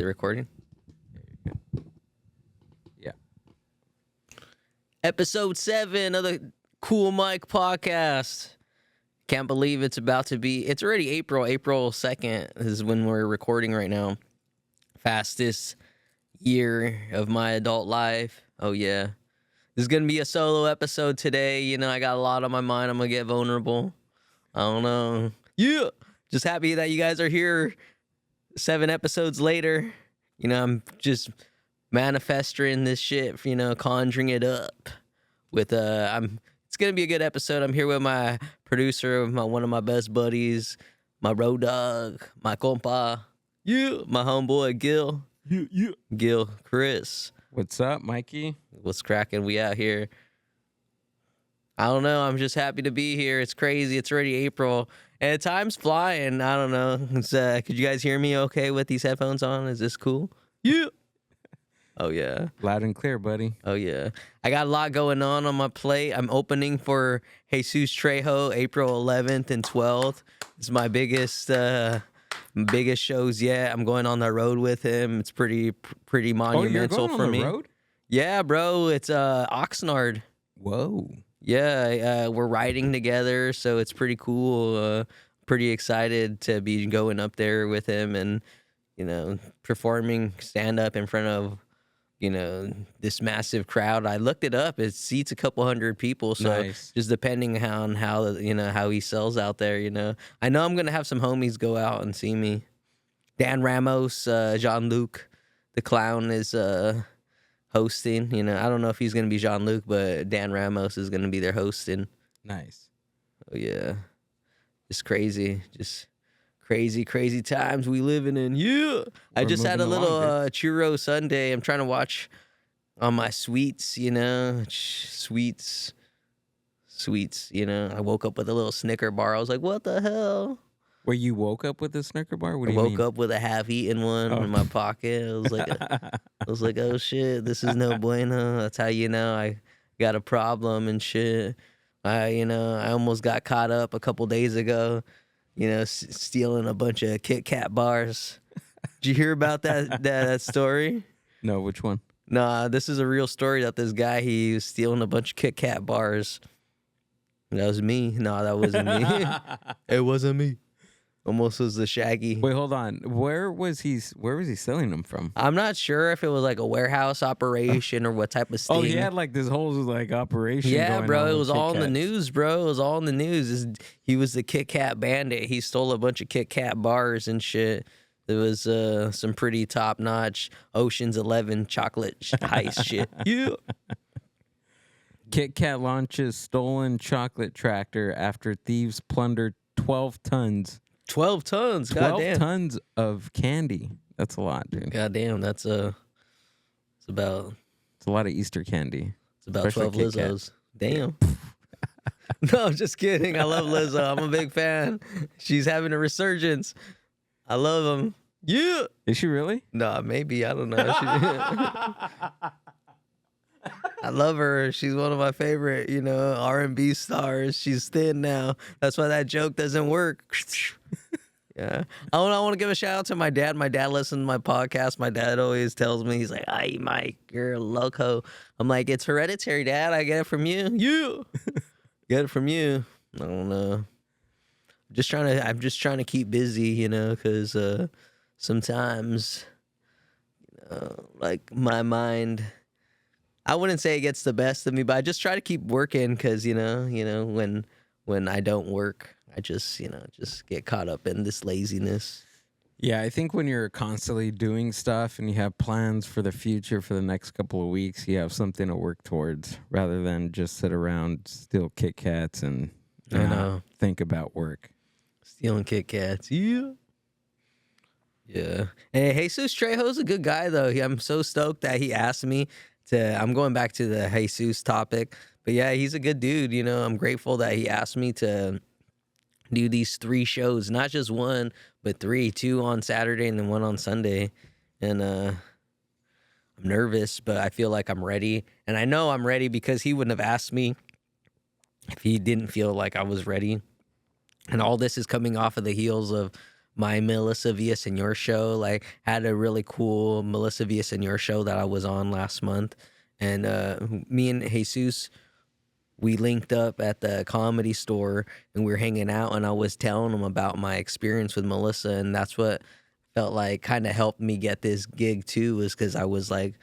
recording? Yeah. Episode 7 of the Cool Mike podcast. Can't believe it's about to be. It's already April. April 2nd is when we're recording right now. Fastest year of my adult life. Oh, yeah. This is going to be a solo episode today. You know, I got a lot on my mind. I'm going to get vulnerable. I don't know. Yeah. Just happy that you guys are here 7 episodes later. You know, I'm just manifesting this shit, you know, conjuring it up with it's going to be a good episode. I'm here with my producer, one of my best buddies, my road dog, my compa, my homeboy Gil. Gil Chris. What's up, Mikey? What's cracking? We out here. I don't know. I'm just happy to be here. It's crazy. It's already April. And time's flying. I don't know. Could you guys hear me okay with these headphones on? Is this cool? Yeah. Oh, yeah. Loud and clear, buddy. Oh, yeah. I got a lot going on my plate. I'm opening for Jesus Trejo April 11th and 12th. It's my biggest shows yet. I'm going on the road with him. It's pretty monumental for me. Road? Yeah, bro. It's Oxnard. Whoa. Yeah, we're riding together, so it's pretty cool. Pretty excited to be going up there with him and, you know, performing stand-up in front of, you know, this massive crowd. I looked it up. It seats a couple hundred people, so Nice. just depending on how, you know, how he sells out there, you know. I know I'm going to have some homies go out and see me. Dan Ramos, Jean-Luc, the clown, is hosting. You know, I don't know if he's going to be Jean-Luc, but Dan Ramos is going to be there hosting. Nice. Oh, yeah. Just crazy. Just crazy times we living in. Yeah. I just had a moving little along, churro Sunday. I'm trying to watch on my sweets, you know. Sweets, you know. I woke up with a little Snicker bar. I was like, what the hell? Where you woke up with a Snicker bar? What do I you woke mean? up with a half-eaten one in my pocket. I was like, oh shit, this is no bueno. That's how you know I got a problem and shit. I almost got caught up a couple days ago, you know, stealing a bunch of Kit Kat bars. Did you hear about that story? No, which one? Nah, this is a real story that this guy, he was stealing a bunch of Kit Kat bars. That was me. No, that wasn't me. It wasn't me. Almost was the Shaggy. Wait, hold on. Where was he selling them from? I'm not sure if it was like a warehouse operation or what type of sting. Oh, he had like this whole like operation. Yeah, going bro. on It with was Kit all in the Kats. news, bro. It was all in the news. He was the Kit Kat bandit. He stole a bunch of Kit Kat bars and shit. There was some pretty top-notch Ocean's 11 chocolate heist shit. Yeah. Kit Kat launches stolen chocolate tractor after thieves plunder 12 tons. 12 tons. 12 Goddamn. tons of candy. That's a lot, dude. Goddamn. That's it's about It's a lot of Easter candy. 12 12 Kit Kat. Lizzos. Damn. No, I'm just kidding. I love Lizzo. I'm a big fan. She's having a resurgence. I love them. Yeah. Is she really? Nah, maybe. I don't know. I love her. She's one of my favorite, you know, R&B stars. She's thin now. That's why that joke doesn't work. Yeah. I want to give a shout out to my dad. My dad listens to my podcast. My dad always tells me, he's like, "Hey, Mike, you're a loco." I'm like, "It's hereditary, Dad. I get it from you." You get it from you. I don't know. I'm just trying to keep busy, you know, because sometimes, you know, like my mind, I wouldn't say it gets the best of me, but I just try to keep working because, you know, when I don't work, I just get caught up in this laziness. Yeah, I think when you're constantly doing stuff and you have plans for the future for the next couple of weeks, you have something to work towards rather than just sit around, steal Kit Kats and I know. think about work. Stealing Kit Kats. Yeah. Yeah. Hey, Jesus Trejo's a good guy, though. I'm so stoked that he asked me I'm going back to the Jesus topic. But yeah, he's a good dude. You know, I'm grateful that he asked me to do these 3 shows, not just one, but 3, 2 on Saturday and then 1 on Sunday. And I'm nervous, but I feel like I'm ready. And I know I'm ready because he wouldn't have asked me if he didn't feel like I was ready. And all this is coming off of the heels of my Melissa Villasenor show. Like, had a really cool Melissa Villasenor show that I was on last month, and me and Jesus, we linked up at the Comedy Store and we were hanging out, and I was telling him about my experience with Melissa, and that's what felt like kind of helped me get this gig too, was because I was like,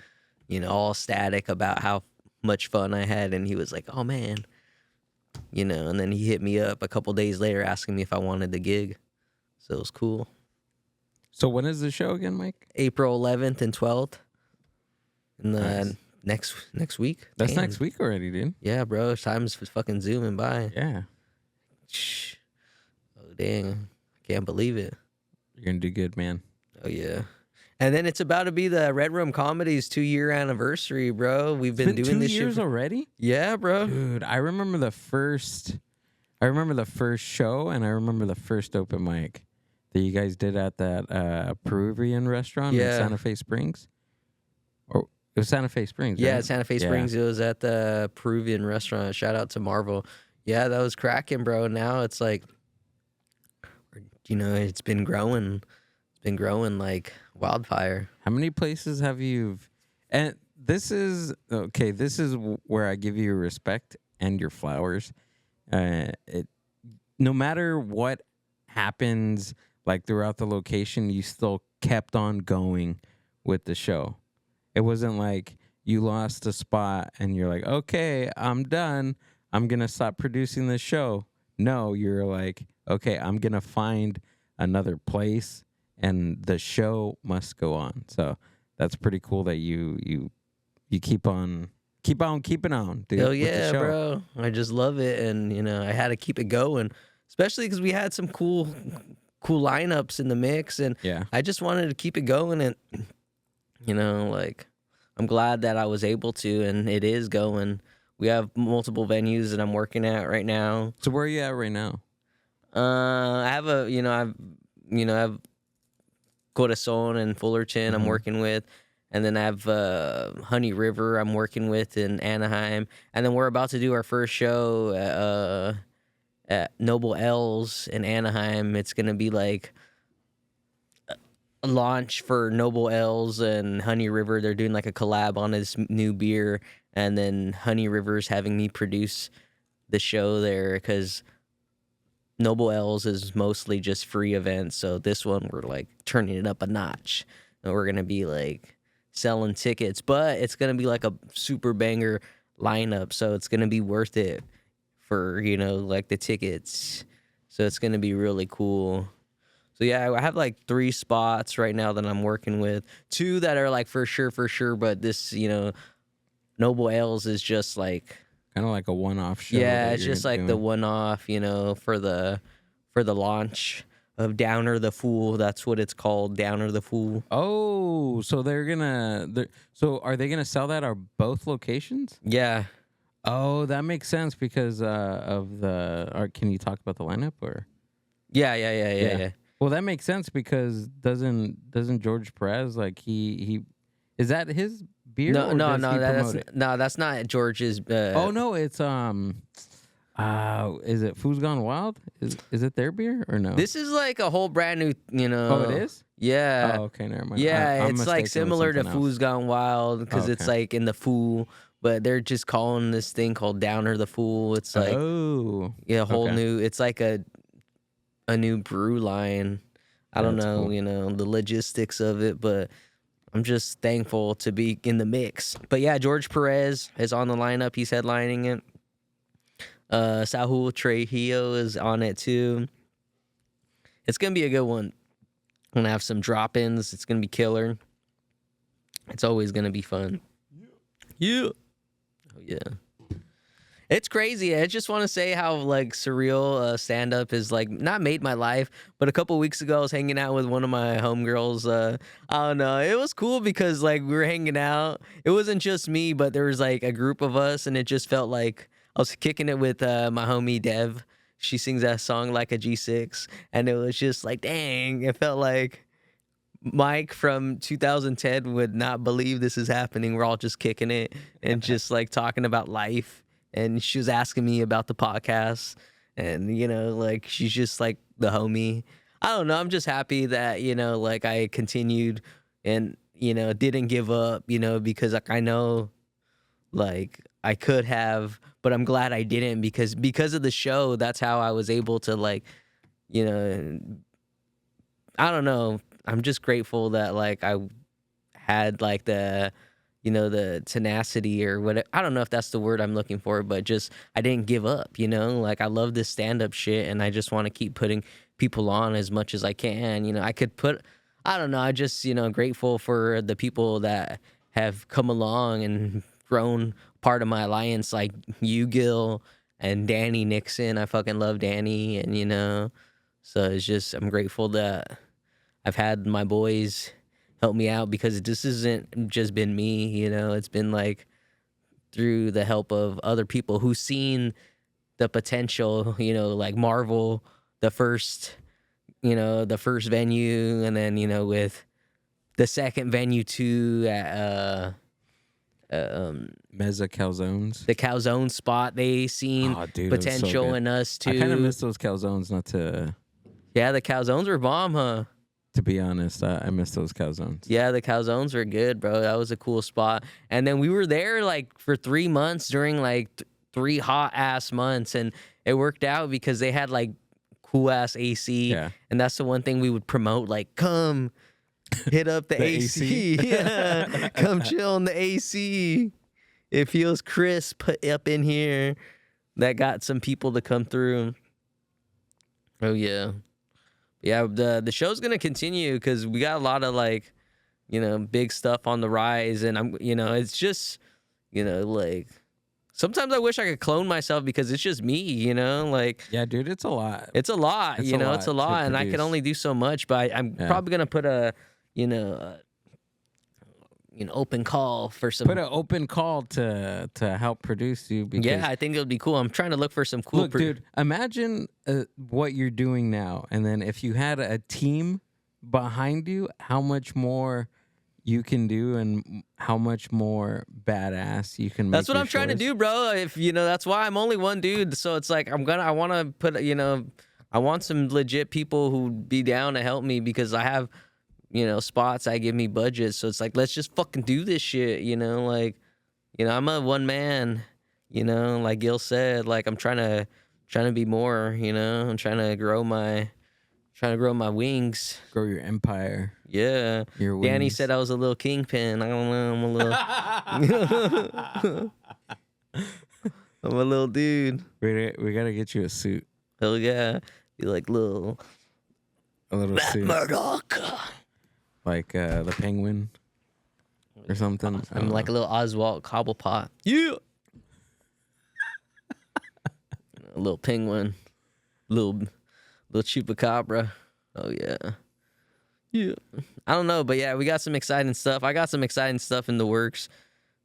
all static about how much fun I had, and he was like, "Oh man," and then he hit me up a couple days later asking me if I wanted the gig, so it was cool. So when is the show again, Mike? April 11th and 12th, and then Nice. next week. That's Damn. next week already, dude. Yeah, bro. Time's fucking zooming by. Yeah. Shh. Oh dang! I can't believe it. You're gonna do good, man. Oh yeah. And then it's about to be the Red Room Comedy's 2-year anniversary, bro. We've been doing 2 this years shit. already? Yeah, bro. Dude, I remember the first show, and I remember the first open mic that you guys did at that Peruvian restaurant in Yeah. Santa Fe Springs. Or it was Santa Fe Springs, Yeah, right? Santa Fe Yeah. Springs. It was at the Peruvian restaurant. Shout out to Marvel. Yeah, that was cracking, bro. Now it's like, it's been growing. It's been growing like wildfire. How many places have you? And this is okay. This is where I give you your respect and your flowers. No matter what happens, like throughout the location, you still kept on going with the show. It wasn't like you lost a spot and you're like, okay, I'm done. I'm gonna stop producing the show. No, you're like, okay, I'm gonna find another place, and the show must go on. So that's pretty cool that you keep on keeping on, dude. Hell with the yeah, show. bro. I just love it, and I had to keep it going, especially because we had some cool lineups in the mix, and Yeah. I just wanted to keep it going, and like, I'm glad that I was able to, and it is going. We have multiple venues that I'm working at right now. So where are you at right now? I have I have Corazon and Fullerton I'm Mhm. working with, and then I have Honey River I'm working with in Anaheim, and then we're about to do our first show at Noble L's in Anaheim. It's gonna be like a launch for Noble L's and Honey River. They're doing like a collab on this new beer, and then Honey River's having me produce the show there because Noble L's is mostly just free events. So this one we're like turning it up a notch, and we're gonna be like selling tickets, but it's gonna be like a super banger lineup, so it's gonna be worth it for like the tickets. So it's gonna be really cool. So yeah, I have like 3 spots right now that I'm working with. 2 that are like for sure, but this Noble Ales is just like, Kind of like a one-off show. yeah, that it's you're just like the doing. one-off, for the launch of Downer the Fool. That's what it's called, Downer the Fool. Oh, so so are they gonna sell that at both locations? Yeah. Oh, that makes sense because of the. Can you talk about the lineup or? Yeah. Well, that makes sense because doesn't George Perez like he is that his beer? No, or no, does no, he that's promote it? no, that's not George's. Oh no, it's is it Food's Gone Wild? Is it their beer or no? This is like a whole brand new, Oh, it is. Yeah. Oh, okay, never mind. Yeah, I'm it's mistaken like with similar to something else. Fool's Gone Wild because it's Okay. like in the Fool, but they're just calling this thing called Downer the Fool. It's like Oh, a whole okay. new. It's like a new brew line. I don't That's know, cool. the logistics of it, but I'm just thankful to be in the mix. But yeah, George Perez is on the lineup. He's headlining it. Saul Trujillo is on it too. It's gonna be a good one. I'm gonna have some drop-ins. It's gonna be killer. It's always gonna be fun. Yeah. Oh yeah. It's crazy. I just want to say how like surreal stand-up is like not made my life, but a couple weeks ago I was hanging out with one of my homegirls. I don't know. It was cool because like we were hanging out. It wasn't just me, but there was like a group of us, and it just felt like I was kicking it with my homie Dev. She sings that song like a G6, and it was just like, dang, it felt like Mike from 2010 would not believe this is happening. We're all just kicking it and just like talking about life. And she was asking me about the podcast, and like she's just like the homie. I don't know. I'm just happy that, like I continued and, didn't give up, because like I know like I could have, but I'm glad I didn't because of the show, that's how I was able to like, you know, I don't know. I'm just grateful that like I had like the tenacity or what. I don't know if that's the word I'm looking for, but just I didn't give up, Like I love this stand up shit and I just want to keep putting people on as much as I can. I could put I don't know, I just, grateful for the people that have come along and grown part of my alliance like you, Gil, and Danny Nixon. I fucking love Danny and so it's just I'm grateful that I've had my boys help me out because this isn't just been me, it's been like through the help of other people who've seen the potential, like Marvel, the first, the first venue, and then, with the second venue too at Mezza Calzones. the calzone spot. They seen Oh, dude, it was so potential good. in us too. I kind of miss those calzones. Not Yeah, the calzones were bomb, huh? to be honest, I miss those calzones. Yeah, the calzones were good, bro. That was a cool spot. And then we were there like for 3 months during like 3 hot ass months, and it worked out because they had like cool ass AC. Yeah. And that's the one thing we would promote, like, come hit up the, The AC. AC. Yeah, come chill in the AC. It feels crisp up in here. That got some people to come through. Oh yeah. Yeah, the show's gonna continue because we got a lot of like, big stuff on the rise, and it's just, like sometimes I wish I could clone myself because it's just me, like Yeah, dude, it's a lot. it's a lot, It's it's a a lot lot, to and I can produce. only do so much. But I'm Yeah. probably gonna put a, open call for some. Put an open call to help produce you. Because Yeah, I think it would be cool. I'm trying to look for some cool. look, dude, imagine what you're doing now, and then if you had a team behind you, how much more you can do, and how much more badass you can make. That's what your I'm trying to shows. do, bro. If that's why I'm only one dude. So it's like I want to put, I want some legit people who'd be down to help me because I have, spots. I give me budgets. So it's like let's just fucking do this shit. Like, I'm a one man. Like Gil said, like I'm trying to be more. I'm trying to grow my wings. Grow your empire. Yeah. Your Danny wings. said I was a little kingpin. I don't know. I'm a little. I'm a little dude. We gotta get you a suit, Hell yeah. You like little a little Matt suit, Murdock. like the penguin or something. I I'm don't like a know. little Oswald Cobblepot. Yeah. A little penguin. Little chupacabra. Oh yeah. Yeah. I don't know, but yeah, we got some exciting stuff. I got some exciting stuff in the works.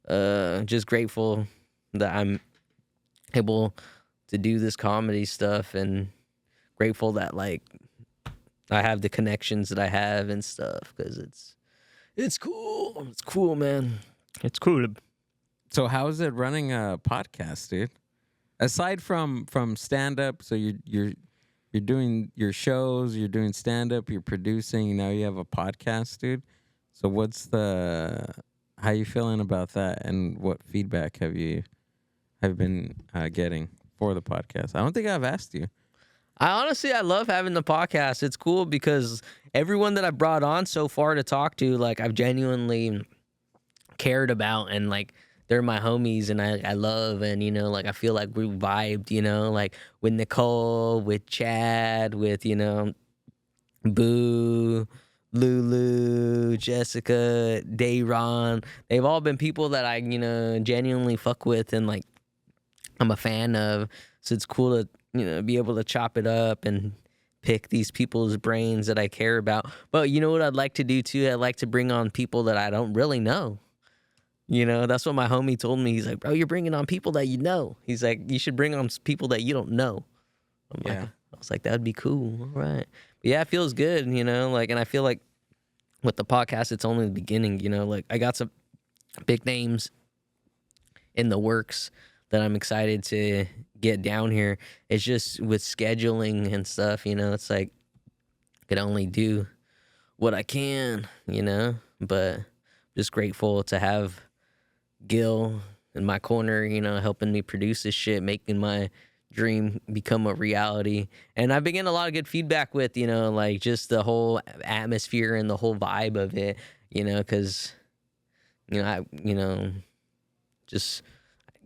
Just grateful that I'm able to do this comedy stuff, and grateful that like I have the connections that I have and stuff, because it's cool. It's cool, man. It's cool. So how is it running a podcast, dude? Aside from stand up, so you're doing your shows, you're doing stand up, you're producing, now you have a podcast, dude. So how you feeling about that, and what feedback have you been getting for the podcast? I don't think I've asked you. I love having the podcast. It's cool because everyone that I brought on so far to talk to, like I've genuinely cared about, and like they're my homies, and I love, and like I feel like we vibed, like with Nicole, with Chad, with Boo, Lulu, Jessica, Dayron. They've all been people that I genuinely fuck with, and like I'm a fan of. So it's cool to be able to chop it up and pick these people's brains that I care about. But you know what I'd like to do too? I'd like to bring on people that I don't really know. That's what my homie told me. He's like, bro, you're bringing on people that you know. He's like, you should bring on people that you don't know. I was like, that'd be cool. All right. But yeah, it feels good, like, and I feel like with the podcast, it's only the beginning, like I got some big names in the works that I'm excited to get down here. It's just with scheduling and stuff, it's like Can only do what I can, you know. But just grateful to have Gil in my corner, you know, helping me produce this shit, making my dream become a reality. And I've been getting a lot of good feedback with, you know, like just the whole atmosphere and the whole vibe of it, you know, because, just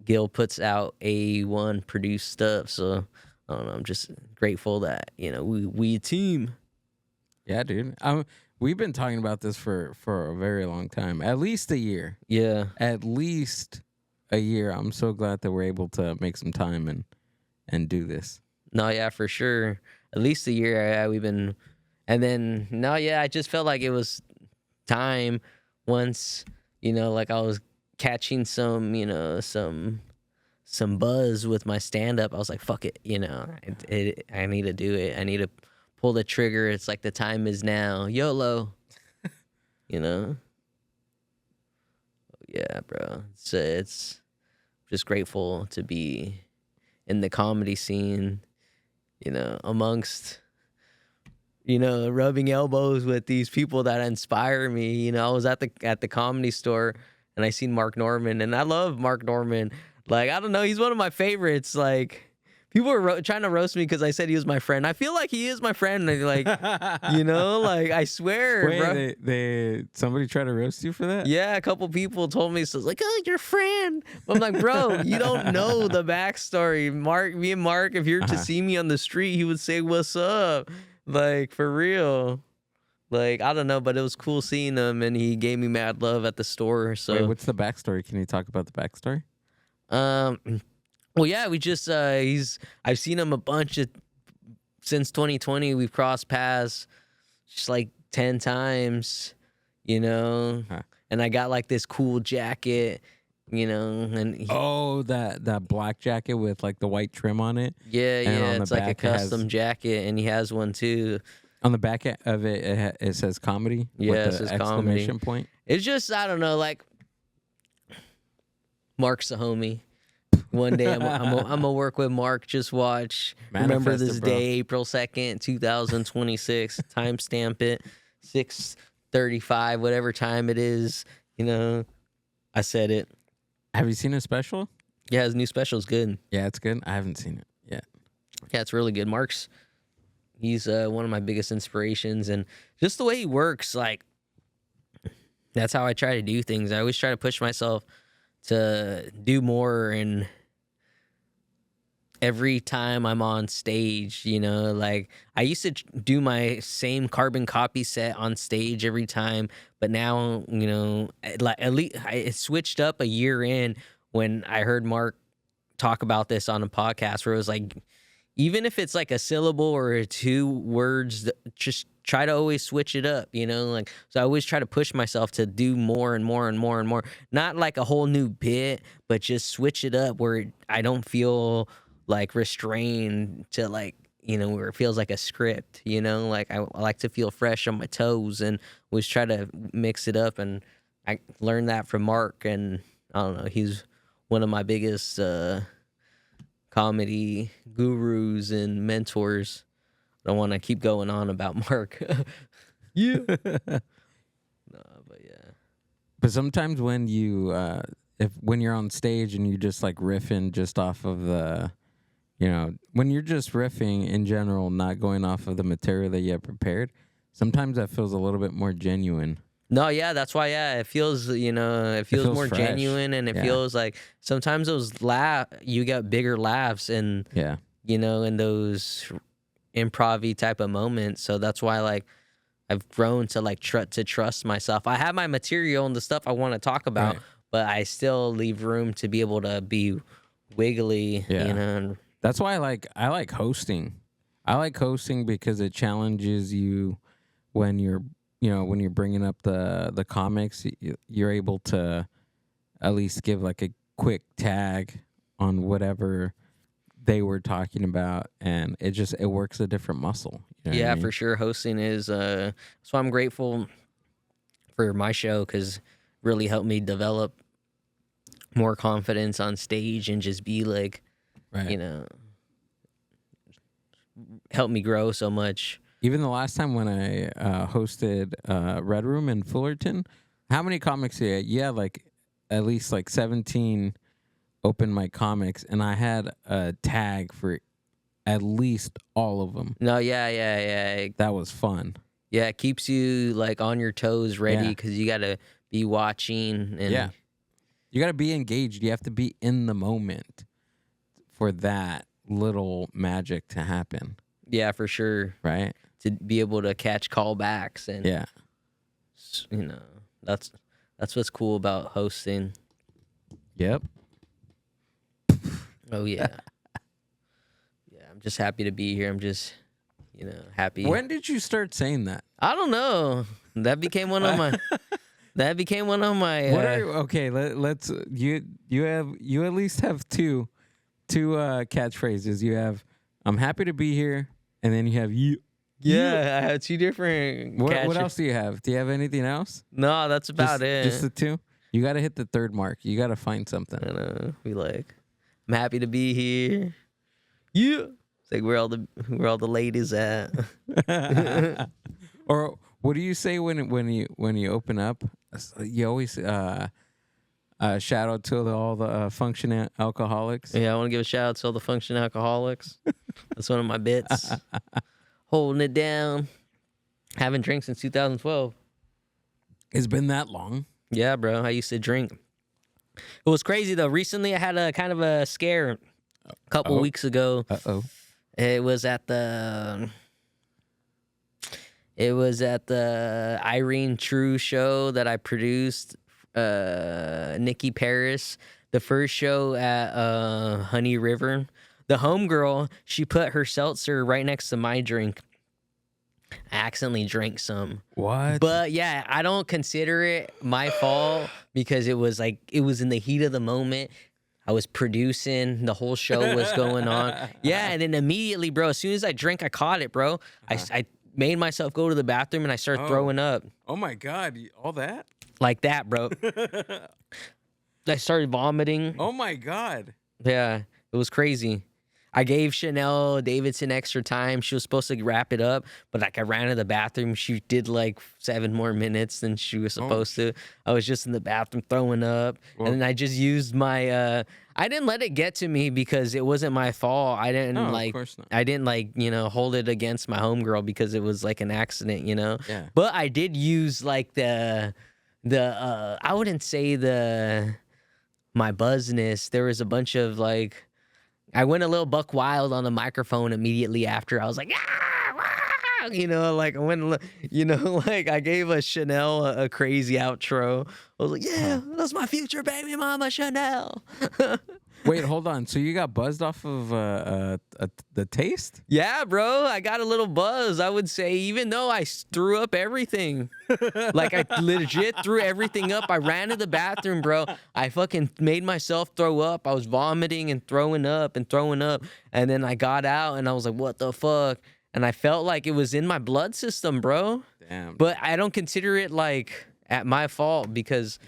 Gil puts out A1 produced stuff. So I don't know, I'm just grateful that, you know, we a team. Yeah, dude. We've been talking about this for a very long time. At least a year. Yeah. At least a year. I'm so glad that we're able to make some time and do this. No, yeah, for sure. At least a year. Yeah, we've been, and then no, yeah, I just felt like it was time once, you know, like I was catching some, you know, some buzz with my stand up. I was like, fuck it, you know, I need to do it. I need to pull the trigger. It's like the time is now. YOLO, you know. Yeah, bro. It's just grateful to be in the comedy scene, you know, amongst, you know, rubbing elbows with these people that inspire me. You know, I was at the comedy store and I seen Mark Norman, and I love Mark Norman. Like, I don't know, he's one of my favorites. Like, people were trying to roast me because I said he was my friend. I feel like he is my friend. And like, you know, like I swear, bro. Wait, they somebody tried to roast you for that? Yeah, a couple people told me, so it's like, oh, your friend. I'm like, bro, you don't know the backstory. Me and Mark, if you were to see me on the street, he would say, what's up? Like, for real. Like, I don't know, but it was cool seeing him, and he gave me mad love at the store. So, Wait, what's the backstory? Can you talk about the backstory? Well, yeah, we just I've seen him a bunch of since 2020. We've crossed paths just like 10 times, you know. Huh. And I got like this cool jacket, you know, and that black jacket with like the white trim on it. yeah, And yeah, on the it's like a back it has- custom jacket, and he has one too. On the back of it, it says comedy. Yeah, with it the says exclamation comedy. point. It's just, I don't know, like Mark's a homie. One day I'm gonna work with Mark. Just watch. Remember Manifest it, this bro. day, April 2nd, 2026. Timestamp it, 6:35, whatever time it is. You know, I said it. Have you seen his special? Yeah, his new special is good. Yeah, it's good. I haven't seen it yet. Yeah, it's really good. He's one of my biggest inspirations, and just the way he works, like that's how I try to do things. I always try to push myself to do more, and every time I'm on stage, you know, like I used to do my same carbon copy set on stage every time, but now, you know, like at least it switched up a year in when I heard Mark talk about this on a podcast where it was like, even if it's like a syllable or two words, just try to always switch it up, you know? Like, so I always try to push myself to do more and more and more and more. Not like a whole new bit, but just switch it up where I don't feel like restrained to, like, you know, where it feels like a script, you know? Like I like to feel fresh on my toes and always try to mix it up. And I learned that from Mark, and I don't know, he's one of my biggest comedy gurus and mentors. I don't want to keep going on about Mark. Yeah. No, but yeah. But sometimes when you when you're on stage and you just like riffing just off of the, you know, when you're just riffing in general, not going off of the material that you have prepared, sometimes that feels a little bit more genuine. No, yeah, that's why, yeah, it feels, you know, it feels more fresh. genuine, and it feels like sometimes those you get bigger laughs, and, Yeah. you know, in those improv-y type of moments. So that's why, like, I've grown to like trust myself. I have my material and the stuff I want to talk about, Right. but I still leave room to be able to be wiggly, Yeah. you know. And That's why I like hosting. I like hosting because it challenges you when you're, you know, when you're bringing up the comics, you're able to at least give like a quick tag on whatever they were talking about, and it works a different muscle. You know what I mean? for sure, hosting is so I'm grateful for my show because really helped me develop more confidence on stage and just be like, Right. you know, help me grow so much. Even the last time when I hosted Red Room in Fullerton, how many comics you had? You had like at least like 17 open mic comics, and I had a tag for at least all of them. No, yeah. That was fun. Yeah, it keeps you like on your toes, ready, Yeah. because you gotta be watching. And Yeah. You got to be engaged. You have to be in the moment for that little magic to happen, yeah, for sure. right? To be able to catch callbacks and Yeah. you know, that's what's cool about hosting. Yep. Oh yeah. Yeah, I'm just happy to be here. I'm just, happy. When did you start saying that? I don't know. That became one of my. That became one of my. What are okay? Let's you at least have two catchphrases. You have "I'm happy to be here," and then you have "you." Yeah, I have two different. What else do you have? Do you have anything else? No, that's about it. Just the two. You got to hit the third mark. You got to find I something. know. I'm happy to be here. Yeah. It's like where all the ladies at. Or what do you say when you open up? You always shout out to all the functioning alcoholics. Yeah, I want to give a shout out to all the function alcoholics. That's one of my bits. Holding it down. Haven't drank since 2012. It's been that long. Yeah, bro. I used to drink. It was crazy though. Recently, I had a kind of a scare a couple weeks ago. Uh-oh. It was at the Irene True show that I produced. Nikki Paris, the first show at Honey River. The homegirl, she put her seltzer right next to my drink. I accidentally drank some. What? But yeah, I don't consider it my fault because it was in the heat of the moment. I was producing, the whole show was going on. Yeah, and then immediately, bro, as soon as I drank, I caught it, bro. I made myself go to the bathroom and I started throwing up. Oh my God! All that? Like that, bro. I started vomiting. Oh my God! Yeah, it was crazy. I gave Chanel Davidson extra time. She was supposed to wrap it up, but like I ran to the bathroom. She did like 7 more minutes than she was supposed to. I was just in the bathroom throwing up. Well, and then I just used my I didn't let it get to me because it wasn't my fault. I didn't of course not. I didn't hold it against my homegirl because it was like an accident, Yeah. But I did use like the I wouldn't say my buzzness. There was a bunch of like I went a little buck wild on the microphone immediately after. I was like, I went, like I gave a Chanel a crazy outro. I was like, yeah, that's my future baby mama, Chanel. Wait, hold on. So you got buzzed off of the taste? Yeah, bro, I got a little buzz. I would say, even though I threw up everything, like I legit threw everything up. I ran to the bathroom, bro. I fucking made myself throw up. I was vomiting and throwing up, and then I got out and I was like, what the fuck? And I felt like it was in my blood system, bro. Damn. But I don't consider it like at my fault because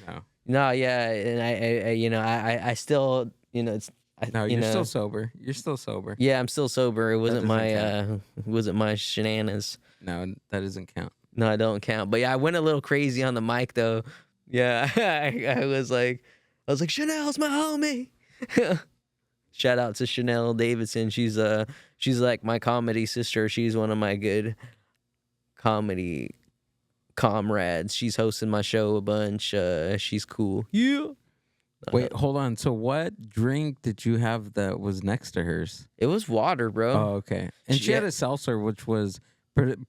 no, yeah, and I still, it's. No, you're still sober. You're still sober. Yeah, I'm still sober. It wasn't doesn't my shenanigans. No, that doesn't count. No, I don't count. But yeah, I went a little crazy on the mic though. Yeah, I was like, Chanel's my homie. Shout out to Chanel Davidson. She's like my comedy sister. She's one of my good comedy comrades. She's hosting my show a bunch. She's cool. Yeah. Wait, hold on. So what drink did you have that was next to hers? It was water, bro. Oh, okay. And she had a seltzer, which was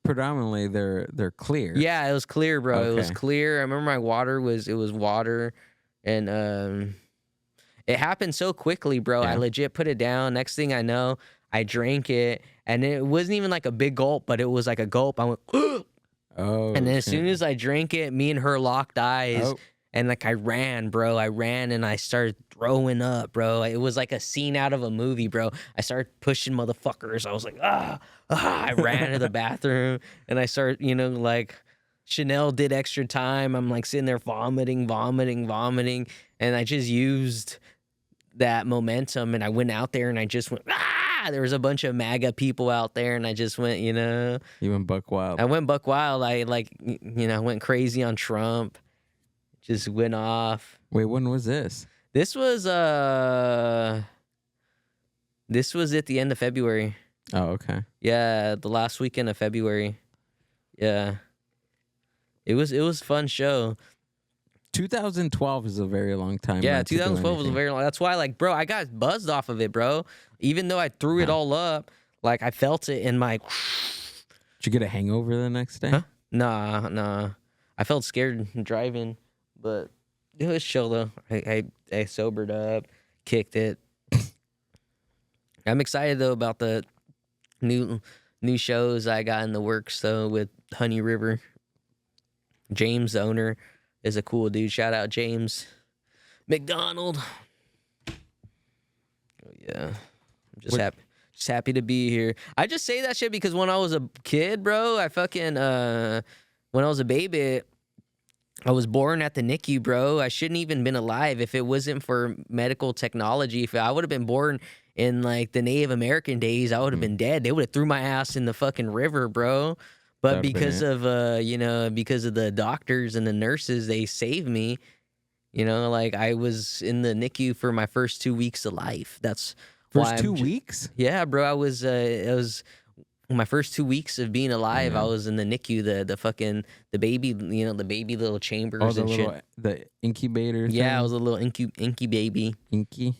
predominantly they're clear. Yeah, it was clear, bro. Okay. It was clear. I remember my water was water, and it happened so quickly, bro. Yeah. I legit put it down. Next thing I know, I drank it, and it wasn't even like a big gulp, but it was like a gulp. I went, oh, and then as soon as I drank it, me and her locked eyes. Oh. And like I ran, bro. I ran and I started throwing up, bro. It was like a scene out of a movie, bro. I started pushing motherfuckers. I was like, I ran to the bathroom and I started, like Chanel did extra time. I'm like sitting there vomiting. And I just used that momentum and I went out there and I just went, there was a bunch of MAGA people out there, and I just went, You went buck wild. I went buck wild. I went crazy on Trump. Just went off. Wait, when was this? This was at the end of February. Oh, okay. Yeah, the last weekend of February. Yeah. It was a fun show. 2012 is a very long time. Yeah, not to do 2012 was a anything. very long. That's why, bro, I got buzzed off of it, bro. Even though I threw it all up, I felt it in my. Did you get a hangover the next day? Huh? Nah. I felt scared driving, but it was chill though. I sobered up, kicked it. I'm excited though about the new shows I got in the works though with Honey River. James, the owner, is a cool dude. Shout out James McDonald. Oh yeah, I'm just happy to be here. I just say that shit because when I was a kid, bro, I fucking when I was a baby, I was born at the NICU, bro. I shouldn't even been alive if it wasn't for medical technology. If I would have been born in the Native American days, I would have been dead. They would have threw my ass in the fucking river, bro. But because of because of the doctors and the nurses, they saved me. I was in the NICU for my first 2 weeks of life. That's First 2 weeks? Yeah, bro. I was it was my first 2 weeks of being alive. I was in the NICU, the baby, the baby little chambers and shit. The incubator thing? Yeah, I was a little inky baby. Inky?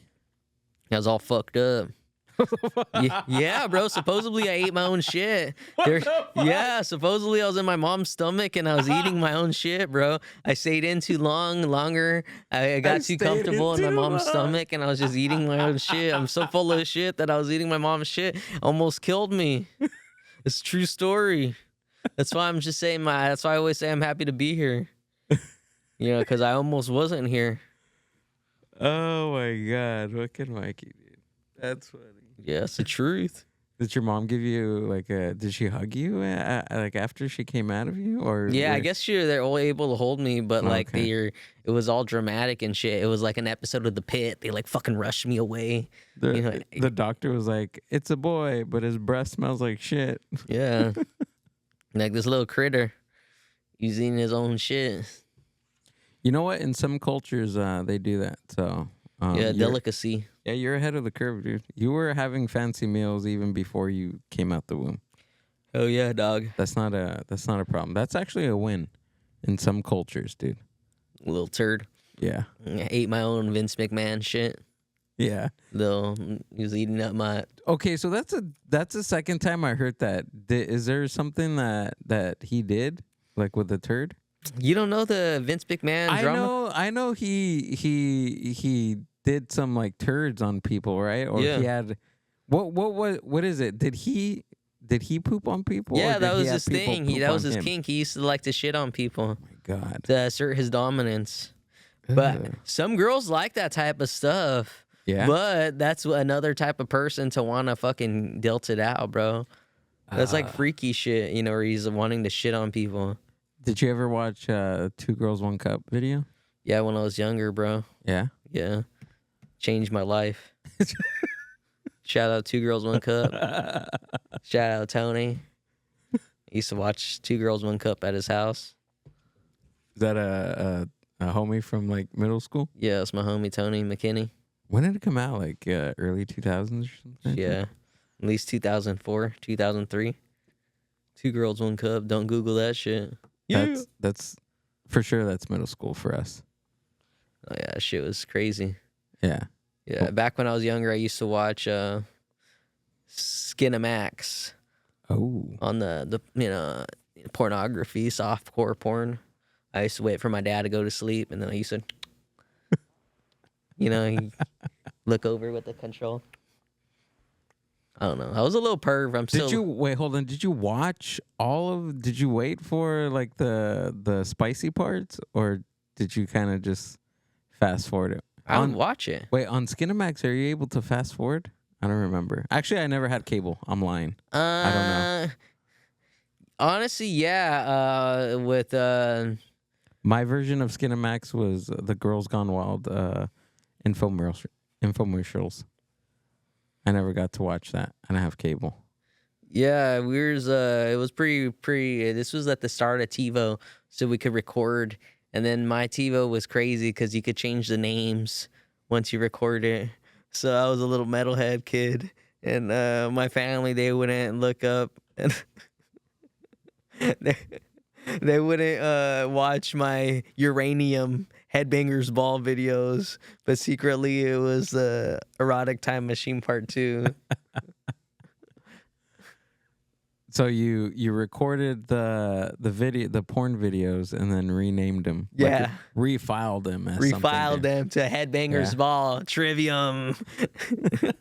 I was all fucked up. Yeah, bro. Supposedly I ate my own shit. Yeah, supposedly I was in my mom's stomach and I was eating my own shit, bro. I stayed in too longer. I got too comfortable in my mom's stomach and I was just eating my own shit. I'm so full of shit that I was eating my mom's shit. Almost killed me. It's a true story. That's why I'm just saying that's why I always say I'm happy to be here. Because I almost wasn't here. Oh my God. Look at Mikey, dude. That's funny. Yeah, it's the truth. Did your mom give you did she hug you after she came out of you, or? Yeah, I guess they're all able to hold me, but it was all dramatic and shit. It was like an episode of The Pit. They fucking rushed me away. The doctor was like, "It's a boy, but his breath smells like shit." Yeah, this little critter, he's eating his own shit. You know what? In some cultures, they do that. So delicacy. Yeah, you're ahead of the curve, dude. You were having fancy meals even before you came out the womb. Oh yeah, dog. That's not a problem. That's actually a win in some cultures, dude. Little turd. Yeah. I ate my own Vince McMahon shit. Yeah. He was eating up my. Okay, so that's the second time I heard that. Is there something that he did with the turd? You don't know the Vince McMahon drama? I know he did some turds on people, right? Or he had what is it? Did he poop on people? Yeah, or that did was he have his people thing. poop That was on his him? kink. He used to like to shit on people Oh my God. to assert his dominance. But some girls like that type of stuff. Yeah. But that's another type of person to want to fucking dilt it out, bro. That's freaky shit, where he's wanting to shit on people. Did you ever watch 2 Girls 1 Cup video? Yeah, when I was younger, bro. Yeah. Yeah. Changed my life. Shout out 2 Girls 1 Cup. Shout out Tony. Used to watch 2 Girls 1 Cup at his house. Is that a homie from middle school? Yeah, it's my homie Tony McKinney. When did it come out? Early 2000s or something? Yeah. At least 2004, 2003. 2 Girls 1 Cup. Don't Google that shit. That's for sure. That's middle school for us. Oh yeah, that shit was crazy. Yeah. Yeah, Cool. back when I was younger, I used to watch Skinamax Oh. on the pornography, softcore porn. I used to wait for my dad to go to sleep, and then I used to, look over with the control. I don't know. I was a little perv. Did you wait? Hold on. Did you watch Did you wait for the spicy parts, or did you kind of just fast forward it? I would watch it. Wait, on Skinamax, are you able to fast forward? I don't remember. Actually, I never had cable. I'm lying. I don't know. Honestly, yeah. With my version of Skinamax was the Girls Gone Wild infomercials. I never got to watch that. I don't have cable. Yeah, it was pretty. This was at the start of TiVo, so we could record. And then my TiVo was crazy because you could change the names once you record it. So I was a little metalhead kid, and my family, they wouldn't look up, and they wouldn't watch my Uranium Headbangers Ball videos, but secretly it was Erotic Time Machine Part 2. So you recorded the porn videos and then renamed them. Yeah. Refiled them as Refiled something. them to Headbangers Yeah. Ball, Trivium,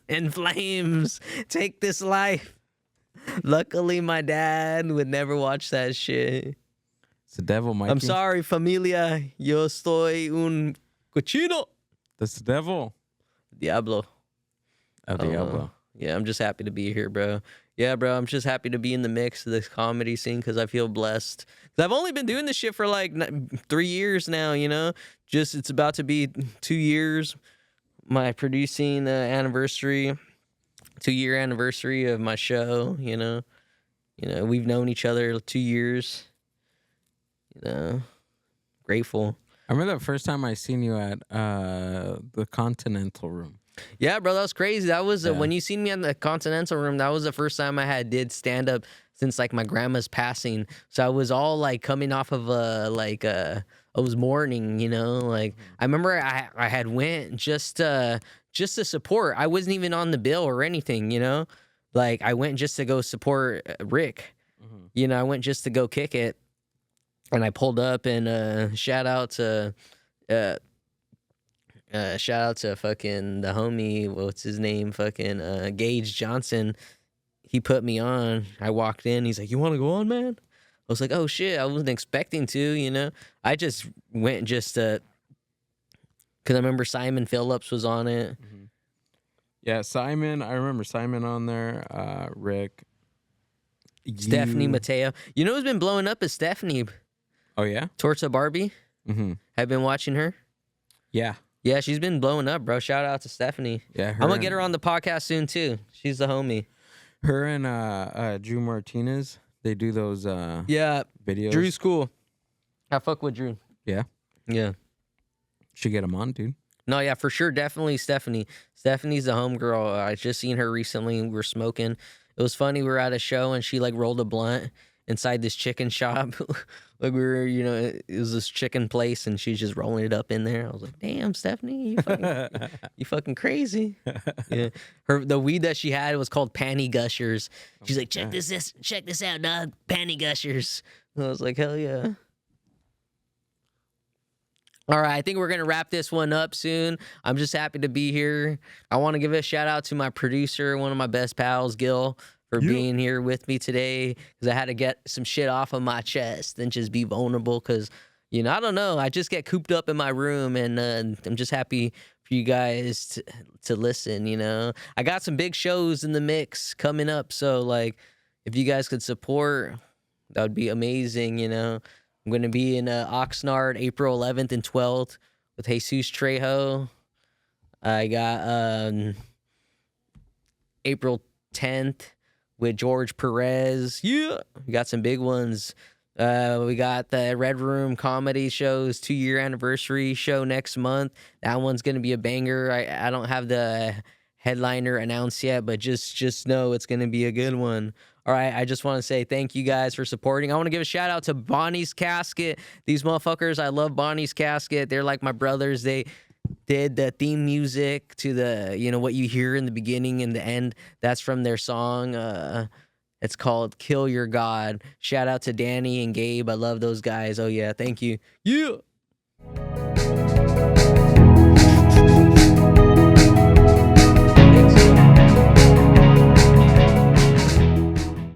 In Flames, Take This Life. Luckily, my dad would never watch that shit. It's the devil, Mikey. I'm sorry, familia. Yo estoy un cochino. That's the devil. Diablo. El Diablo. Yeah, I'm just happy to be here, bro. Yeah, bro, I'm just happy to be in the mix of this comedy scene because I feel blessed. 'Cause I've only been doing this shit for like 3 years now, you know? Just, it's about to be 2 years. My producing anniversary, 2-year anniversary of my show, you know? We've known each other 2 years. Grateful. I remember the first time I seen you at the Continental Room. Yeah, bro, that was crazy. That was Yeah. when you seen me in the Continental Room. That was the first time I did stand up since like my grandma's passing. So I was all like coming off of I was mourning, you know. Like I remember I had went just to support. I wasn't even on the bill or anything, you know. Like I went just to go support Rick. You know, I went just to go kick it, and I pulled up and shout out to fucking the homie, what's his name? Fucking Gage Johnson. He put me on. I walked in. He's like, "You want to go on, man?" I was like, "Oh shit!" I wasn't expecting to, you know. I just went just because I remember Simon Phillips was on it. Yeah, Simon. I remember Simon on there. Rick. Stephanie you- Mateo. You know who's been blowing up is Stephanie. Oh yeah. Torta Barbie. Mm-hmm. Have been watching her. Yeah. Yeah, she's been blowing up, bro. Shout out to Stephanie. Yeah. I'm gonna get her on the podcast soon too. She's the homie. Her and Drew Martinez. They do those Yeah, videos. Drew's cool. I fuck with Drew. Yeah. Yeah. Should get him on, dude. No, yeah, for sure. Definitely Stephanie. Stephanie's the homegirl. I just seen her recently. We were smoking. It was funny. We were at a show and she like rolled a blunt inside this chicken shop. Like we were, you know, it was this chicken place and she's just rolling it up in there. I was like, damn, Stephanie, you fucking crazy. Yeah. The weed that she had was called Panty Gushers. She's like, check this out, dog. Panty Gushers. I was like, hell yeah. All right, I think we're going to wrap this one up soon. I'm just happy to be here. I want to give a shout out to my producer, one of my best pals, Gil, for being here with me today because I had to get some shit off of my chest and just be vulnerable because, you know, I don't know. I just get cooped up in my room and I'm just happy for you guys to listen, you know. I got some big shows in the mix coming up. So, like, if you guys could support, that would be amazing, you know. I'm going to be in Oxnard April 11th and 12th with Jesus Trejo. I got April 10th with George Perez. Yeah. We got some big ones. We got the Red Room Comedy Show's 2-year anniversary show next month. That one's going to be a banger. I don't have the headliner announced yet, but just know it's going to be a good one. All right, I just want to say thank you guys for supporting. I want to give a shout out to Bonnie's Casket. These motherfuckers, I love Bonnie's Casket. They're like my brothers. They did the theme music to the, you know, what you hear in the beginning and the end. That's from their song. It's called Kill Your God. Shout out to Danny and Gabe. I love those guys. Oh, yeah, thank you. Yeah.